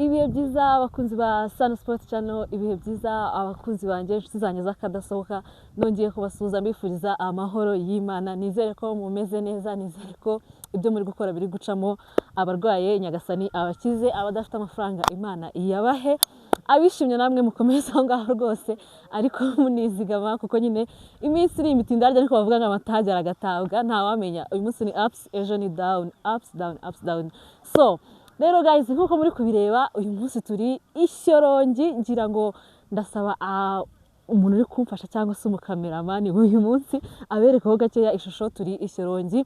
ibihe byiza abakunzi ba Sun Sport Channel, ibihe byiza abakunzi banje, inshuti zanjye z'akadasohoka, nongeye kubasuhuza mbifuriza amahoro y'Imana. Nizere ko mumeze neza, nizere ko ibyo muri gukora biri gucamo, abarwaye Nyagasani abakize, abadafite amafaranga Imana iyabahe, abishimye namwe mukomeze aho ngaho rwose, ariko munizigama kuko nyine iminsi iri imitinda ariko bavuga ngo amatage aragatabwa, ntawamenya uyu munsi ni ups, ejo ni down, ups down, ups down. So rero guys, nkuko muri kubireba uyu munsi turi Ishyorongi, ngira ngo ndasaba umuntu uri kumfasha cyangwa se umukameramani uyu munsi aberekaho gakeya ishusho. Turi Ishyorongi,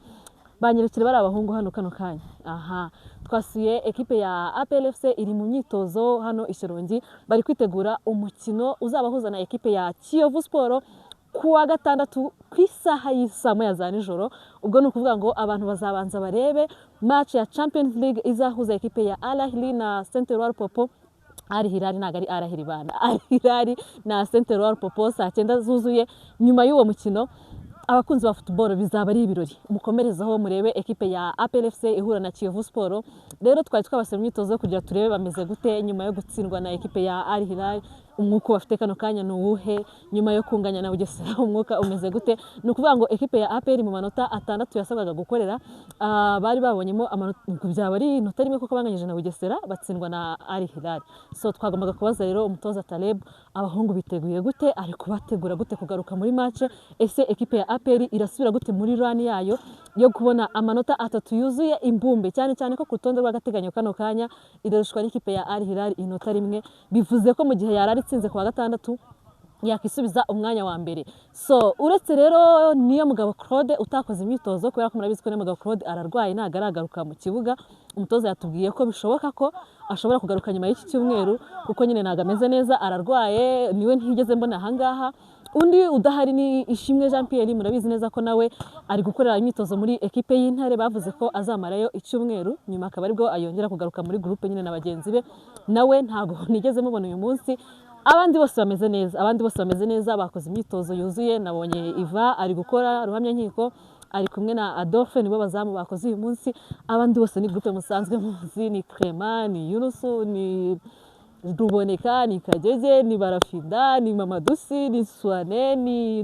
banyerekere bari abahungu hano kano kanya. Aha, twasuye ekipe ya APR FC iri mu myitozo hano Ishyorongi, bari kwitegura umukino uzabahuza na ekipe ya Kiyovu Sport kuwa gatandatu ku isaha y'isa moya za nijoro. Ubwo ni ukuvuga ngo abantu bazabanza barebe match ya Champions League izahuza ekipe ya Al Ahly na Saint-Eloi Popo. Al Hilal ntago ari Al Ahly bana, Al Hilal na Saint-Eloi Popo saa 9 zuzuye. Nyuma y'uwo mukino abakunzi ba football bizaba ari ibirori, mukomerezaho murebe ekipe ya APR FC ihura na Kiyovu Sport. Rero twari twabasaba imyitozo kugira turebe bameze gute nyuma yo gutsindwa na ekipe ya Al Hilal. Umwuka bafite kano kanya ni uwuhe nyuma yo kunganya na Bugesera, umwuka umeze gute? Ni ukuvuga ngo ekipe ya APR mu manota 6 yasabwaga gukorera, bari babonyemo amanota, byaba ari inota rimwe kuko banganyije na Bugesera batsindwa na Al Hilal. So twagombaga kubaza rero umutoza Taleb, abahungu biteguye gute, ari kubategura gute kugaruka muri match? Ese ekipe ya APR irasubira gute muri run yayo yo kubona amanota 3 yuzuye imbumbe, cyane cyane ko ku rutonde rw'agateganyo kano kanya idarushwa n'ikipe ya Al Hilal inota rimwe, bivuze ko mu gihe yarari tsinze kuwa gatandatu yakisubiza umwanya wa mbere. So uretse rero niyo mugabo Claude utakoze imyitozo kubera ko murabizi ko niyo mugabo Claude ararwaye ntagaragaruka mu kibuga, umutoza yatubwiye ko bishoboka ko ashobora kugaruka nyuma y'iki cyumweru kuko nyine ntago ameze neza, ararwaye, niwe ntigeze mbona ahangaha. Undi udahari ni Ishimwe Jean Pierre, murabizi neza ko nawe ari gukorera imyitozo muri ekipe y'Intare, bavuze ko azamarayo icyumweru nyuma akaba aribwo ayongera kugaruka muri groupe nyine na bagenzi be, nawe ntago nigeze mubona uyu munsi. Abandi bose bameze neza, abandi bose bameze neza, bakoze imyitozo yuzuye. Nabonye Iva ari gukora ruhamya nkiko, ari kumwe na Adolphe, nibo bazamu bakoze uyu munsi. Abandi bose ni groupe musanzwe muzi, ni Clement, ni Yunusu, ni Ruboneka, ni Kagege, ni Barafinda, ni Mamadusi, ni Suane, ni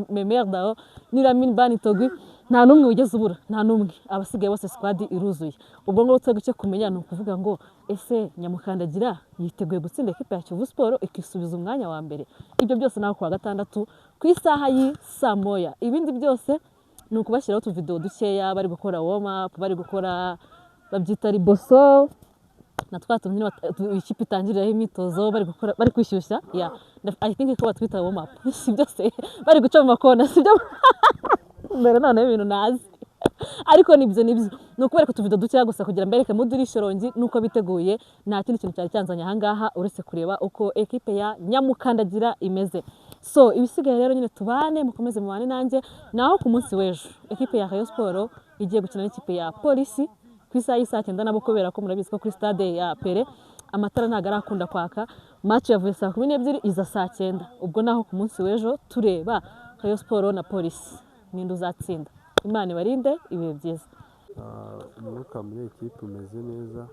Memerdao, ni Lamine Bani Togwi. Nta numwe ugeze ubura, nta numwe. Abasigaye bose squad iruzuye. Ubwo ngo utse gucye kumenya no kuvuga ngo ese Nyamukandagira yiteguye gutsinda ekipe ya Kiyovu Sport ikisubiza umwanya wa mbere. Ibyo byose naho kuwa gatandatu ku isaha y'isa moya. Ibindi byose ni ukubashyiraho utuvideo dukeya bari gukora warm up, bari gukora babyita riboso na twatumye ikipe itangiriraho imyitozo, bari gukora, bari kwishyushya. Yeah, I think ko batwita warm up. Si byose bari guca mu makona, si byo mbere none ibintu nazi. Ariko nibyo ni ukubereka utuvido dukeya gusa kugira mbereke muduri Ishyorongi nuko biteguye. Nta kindi kintu cyari cyanzanye ahangaha uretse kureba uko ekipe ya Nyamukandagira imeze. So ibisigaye rero nyine tubane, mukomeze mubane nanjye. Naho ku munsi w'ejo ekipe ya Rayon Sport igiye gukina n'ikipe ya Polisi ku isaha y'isa 9 nabo, kubera ko murabizi ko kuri stade ya Pere amatara ntago arakunda kwaka. Match yavuye saa 12 iza saa 9. Ubwo naho ku munsi w'ejo tureba Rayon Sport na Polisi ninde uzatsinda. Imana ibarinde, ibihe byiza. Umwuka muri ekipe umeze neza,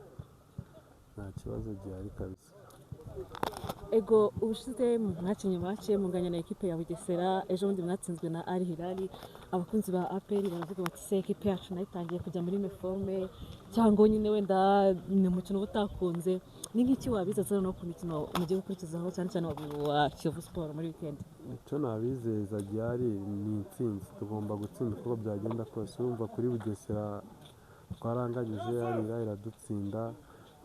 nta kibazo gihari kabisa. Ego ubushize mwakinye match munganya na ekipe ya Bugesera, ejo bundi mwatsinzwe na Al Hilal. Abakunzi ba APR baravuga bati se ekipe yacu nayitangiye kujya muri uniforme cyangwa nyine wenda ni umukino utakunze. Ni nk'iki wabizaza no ku mikino mugiye gukurikizaho cyane cyane wa Kiyovu Sport muri weekend? Icyo nabizeza gihari ni intsinzi, tugomba gutsinda uko byagenda kose. Urumva kuri Bugesera twaranganyije, Al Hilal iradutsinda,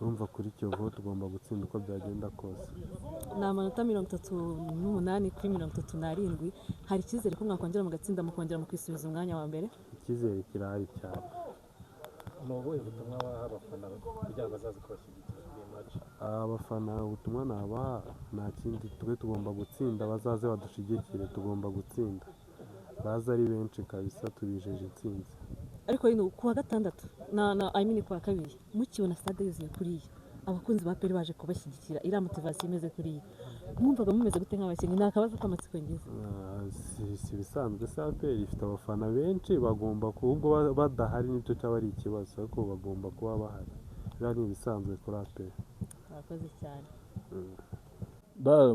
urumva kuri Kiyovu tugomba gutsinda uko byagenda kose. Ni amanota 38 kuri 37. Hari icyizere ko mwakongera mugatsinda mukongera mukisubiza umwanya wa mbere? Icyizere kirahari cyane. Nubuye ubutumwa baha abafana kugira ngo bazaze kubashyigikira iyi match? Abafana ubutumwa nabaha nta kindi, twe tugomba gutsinda, bazaze badushigikire, tugomba gutsinda. Baza ari benshi kabisa, tubijeje intsinzi. Ariko rino kuwa gatandatu I mean kuwa kabiri mukibona stade yuzuye kuriya, abakunzi ba APR baje kubashyigikira, ira motivation imeze kuriya, mwumvaga mumeze gute nk'abakinnyi? Nta kabazo k'amatsiko ngize. Si bisanzwe, APR ifite abafana benshi, bagomba kubwo badahari nicyo cyaba ari ikibazo, ariko bagomba kuba bahari. Rero ni ibisanzwe kuri APR. murakoze cyane. Bah,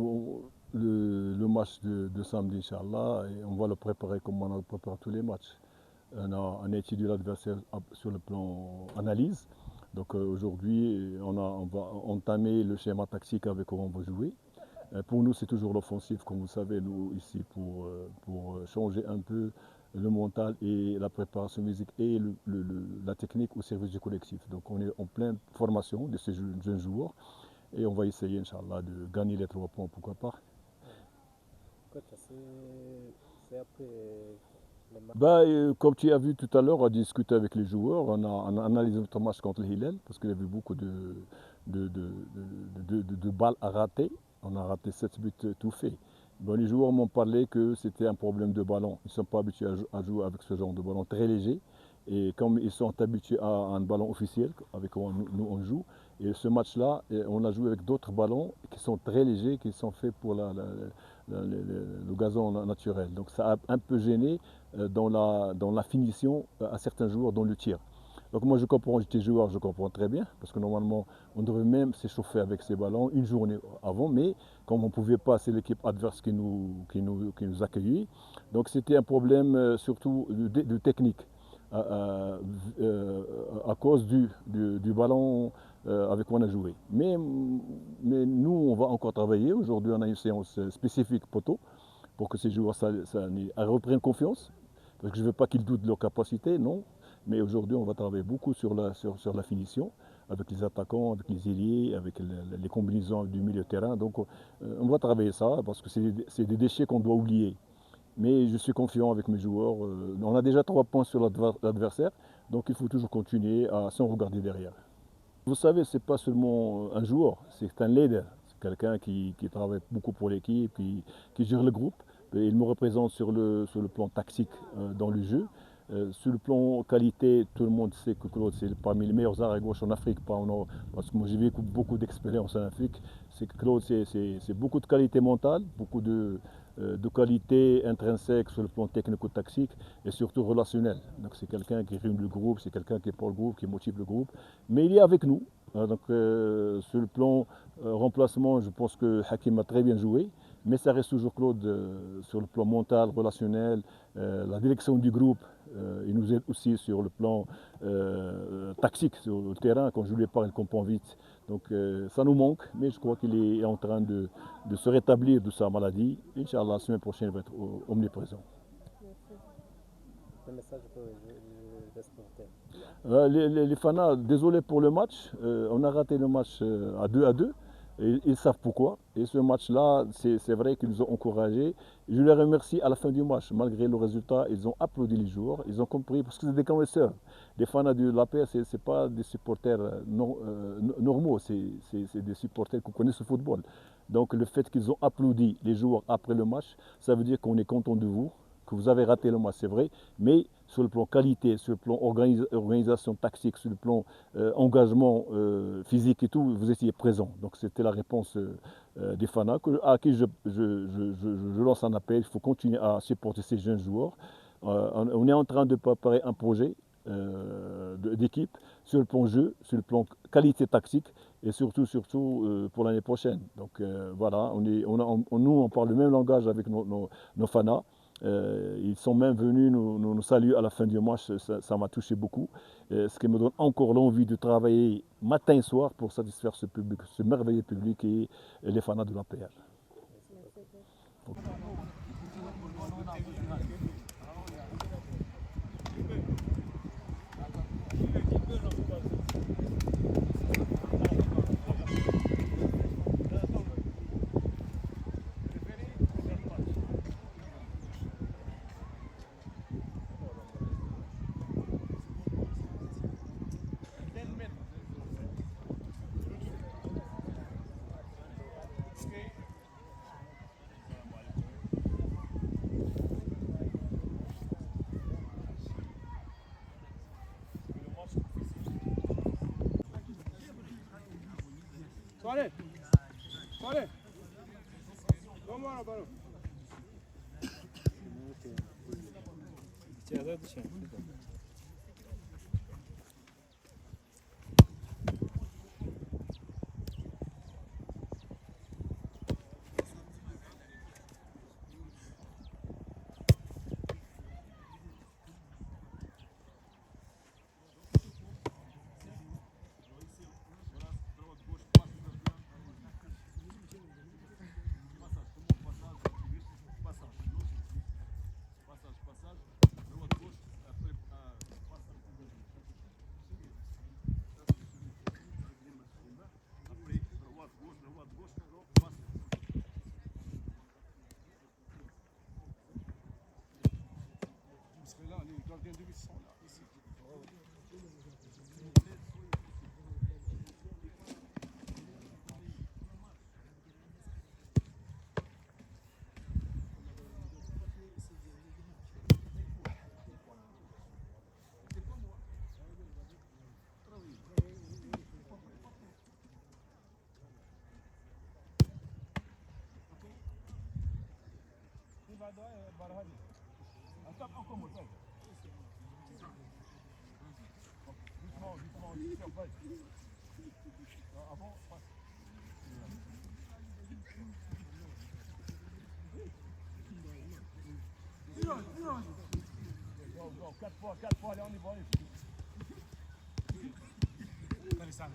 le match de samedi, Inch'Allah, et on va le préparer comme on prépare tous les matchs. On a étudié l'adversaire sur le plan analyse. Donc aujourd'hui, on va entamer le schéma tactique avec quoi on va jouer. Pour nous, c'est toujours l'offensive, comme vous savez, nous ici, pour changer un peu le mental et la préparation physique et la technique au service du collectif. Donc on est en pleine formation de ces jeunes joueurs et on va essayer, Inch'Allah, de gagner les 3 points, pourquoi pas. Coach, c'est après le match. Bah, comme tu as vu tout à l'heure, on a discuté avec les joueurs, on a analysé notre match contre le Hilal parce qu'il y avait beaucoup de balles à rater. On a raté 7 buts tout faits. Bon, les joueurs m'ont parlé que c'était un problème de ballon. Ils ne sont pas habitués à jouer avec ce genre de ballon très léger. Et comme ils sont habitués à un ballon officiel avec quoi nous on joue, et ce match-là, on a joué avec d'autres ballons qui sont très légers, qui sont faits pour le gazon naturel. Donc ça a un peu gêné dans la finition à certains joueurs dans le tir. Donc moi je comprends, j'étais joueur, je comprends très bien, parce que normalement on devrait même s'échauffer avec ces ballons une journée avant, mais comme on ne pouvait pas, c'est l'équipe adverse qui nous accueillait. Donc c'était un problème surtout de technique, à cause du ballon avec quoi on a joué. Mais nous on va encore travailler, aujourd'hui on a une séance spécifique poteau, pour que ces joueurs reprennent confiance, parce que je ne veux pas qu'ils doutent de leur capacité, non. Mais aujourd'hui, on va travailler beaucoup sur la finition, avec les attaquants, avec les ailiers, avec les combinaisons du milieu de terrain. Donc on va travailler ça, parce que c'est des déchets qu'on doit oublier. Mais je suis confiant avec mes joueurs. On a déjà 3 points sur l'adversaire, donc il faut toujours continuer sans regarder derrière. Vous savez, ce n'est pas seulement un joueur, c'est un leader. C'est quelqu'un qui travaille beaucoup pour l'équipe, qui gère le groupe. Et il me représente sur le plan tactique dans le jeu. Sur le plan qualité, tout le monde sait que Claude, c'est parmi les meilleurs arrêts gauche en Afrique, parce que moi j'ai vécu beaucoup d'expérience en Afrique. C'est que Claude, c'est beaucoup de qualité mentale, beaucoup de qualité intrinsèque sur le plan technico-tactique et surtout relationnel. Donc c'est quelqu'un qui réunit le groupe, c'est quelqu'un qui est pour le groupe, qui motive le groupe. Mais il est avec nous. Donc sur le plan remplacement, je pense que Hakim a très bien joué. Mais ça reste toujours Claude sur le plan mental, relationnel, la direction du groupe. Il nous aide aussi sur le plan tactique, sur le terrain. Quand je lui parle, il comprend vite. Donc ça nous manque, mais je crois qu'il est en train de se rétablir de sa maladie. Inch'Allah, la semaine prochaine, il va être omniprésent. Le message pour les supporters. Les fanas, désolé pour le match. On a raté le match à 2-2. Et ils savent pourquoi. Et ce match-là, c'est vrai qu'ils nous ont encouragés. Je les remercie à la fin du match. Malgré le résultat, ils ont applaudi les joueurs. Ils ont compris, parce que c'est des connaisseurs. Les fans de l'APR, ce n'est pas des supporters normaux, c'est des supporters qui connaissent le football. Donc le fait qu'ils ont applaudi les joueurs après le match, ça veut dire qu'on est content de vous, que vous avez raté le match, c'est vrai, mais sur le plan qualité, sur le plan organisation tactique, sur le plan engagement physique et tout, vous étiez présent. Donc c'était la réponse des fans à qui je lance un appel. Il faut continuer à supporter ces jeunes joueurs. On est en train de préparer un projet d'équipe sur le plan jeu, sur le plan qualité tactique et surtout pour l'année prochaine. Donc voilà, nous on parle le même langage avec nos fans. Ils sont même venus nous saluer à la fin du match, ça m'a touché beaucoup. Ce qui me donne encore l'envie de travailler matin et soir pour satisfaire ce public, ce merveilleux public et les fans de l'APR. İçeride dışarı. gardien de but sont là, ici. Go, 4 fois, allez, on y va, allez. Allez, ça.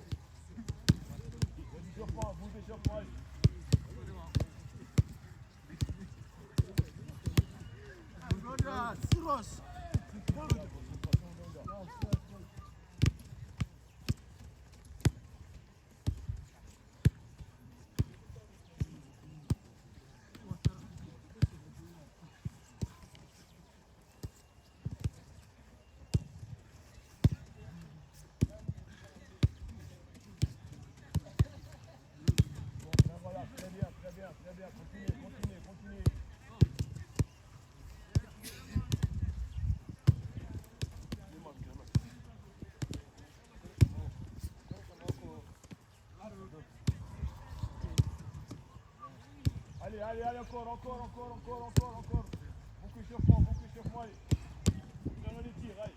Je prends, bougez, je prends. Siros. Très bien, continuez. Allez, encore. Beaucoup échauffement, allez. Dans les tirs, allez.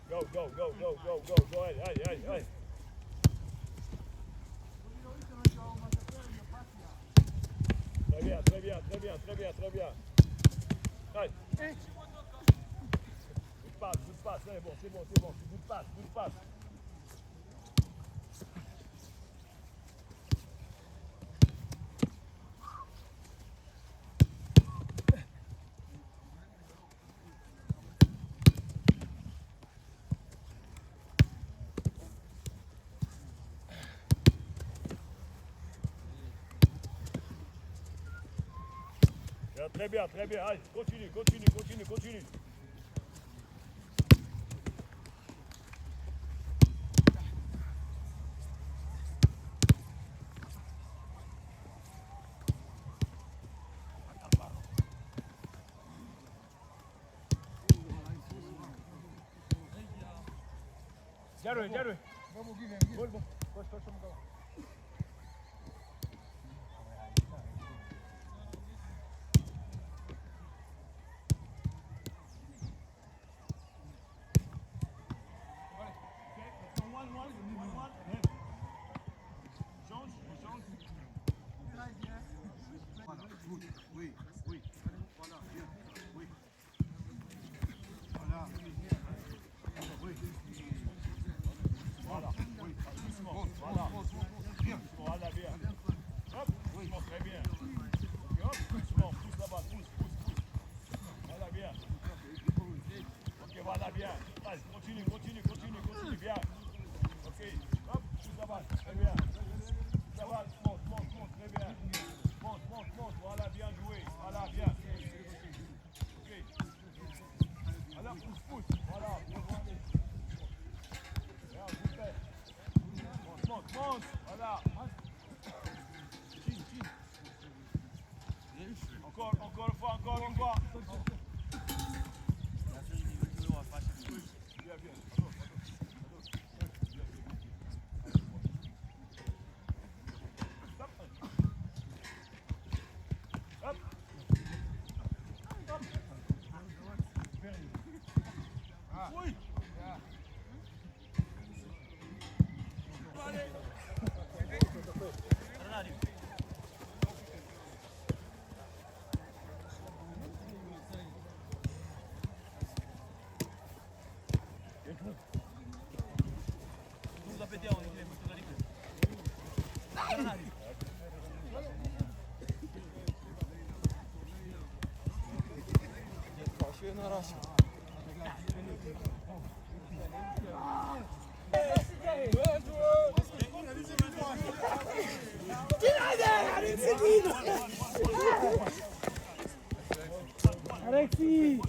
Go, allez. Très bien. Allez. Bout de passe, c'est bon. Bout de passe. Très bien. Allez, continue. Dziaruj. Gol. Oui. Voilà, bien. Oui. Voilà. Oui. Voilà. Oui. Doucement. Voilà. Alexis!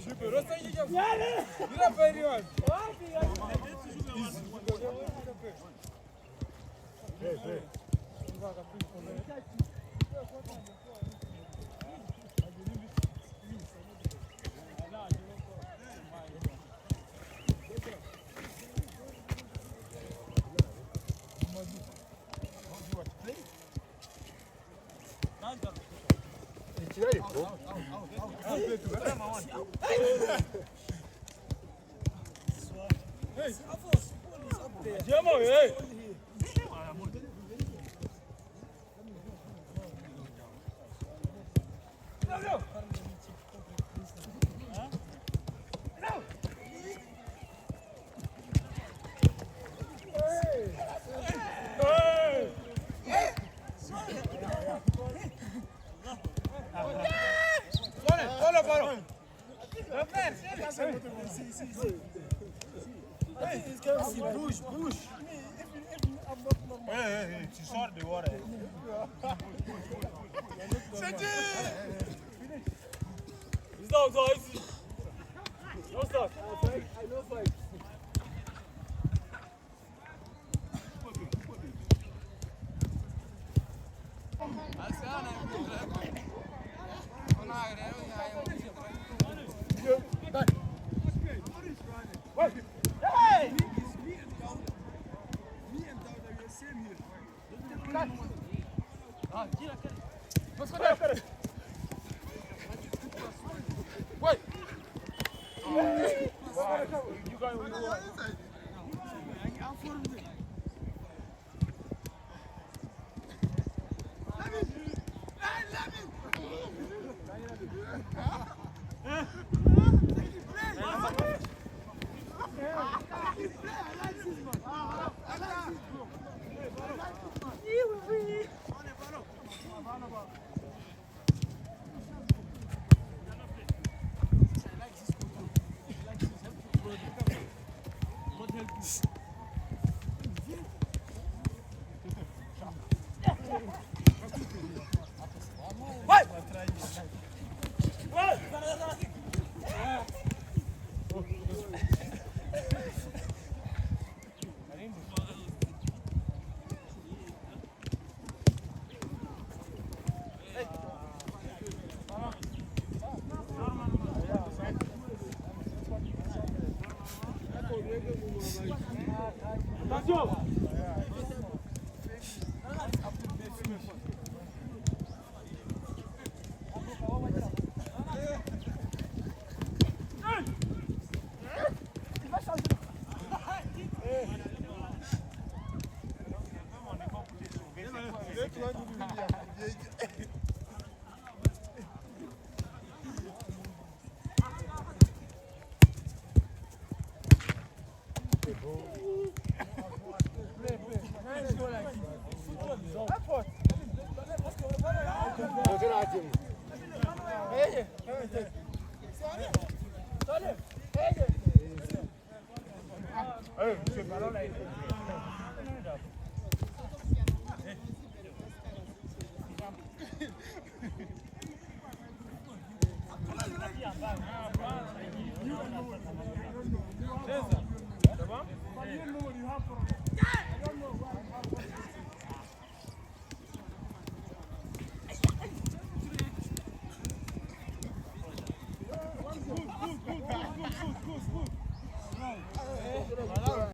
Bouge. Tu sors dehors. C'est Dieu. He's out, easy. No stop. I know fight.